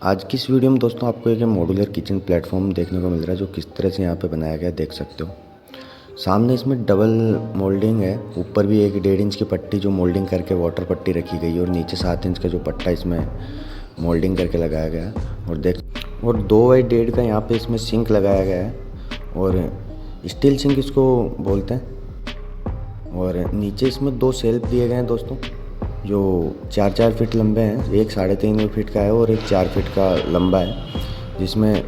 आज की इस वीडियो में दोस्तों आपको एक मॉड्यूलर किचन प्लेटफॉर्म देखने को मिल रहा है जो किस तरह से यहाँ पे बनाया गया है देख सकते हो। सामने इसमें डबल मोल्डिंग है, ऊपर भी एक 1.5 इंच की पट्टी जो मोल्डिंग करके वाटर पट्टी रखी गई है और नीचे 7 इंच का जो पट्टा इसमें मोल्डिंग करके लगाया गया है। और 2x1.5 का यहाँ पे इसमें सिंक लगाया गया है और स्टील सिंक इसको बोलते हैं। और नीचे इसमें 2 शेल्फ दिए गए हैं दोस्तों जो 4-4 फीट लंबे हैं। एक 3.5 फीट का है और एक 4 फीट का लंबा है, जिसमें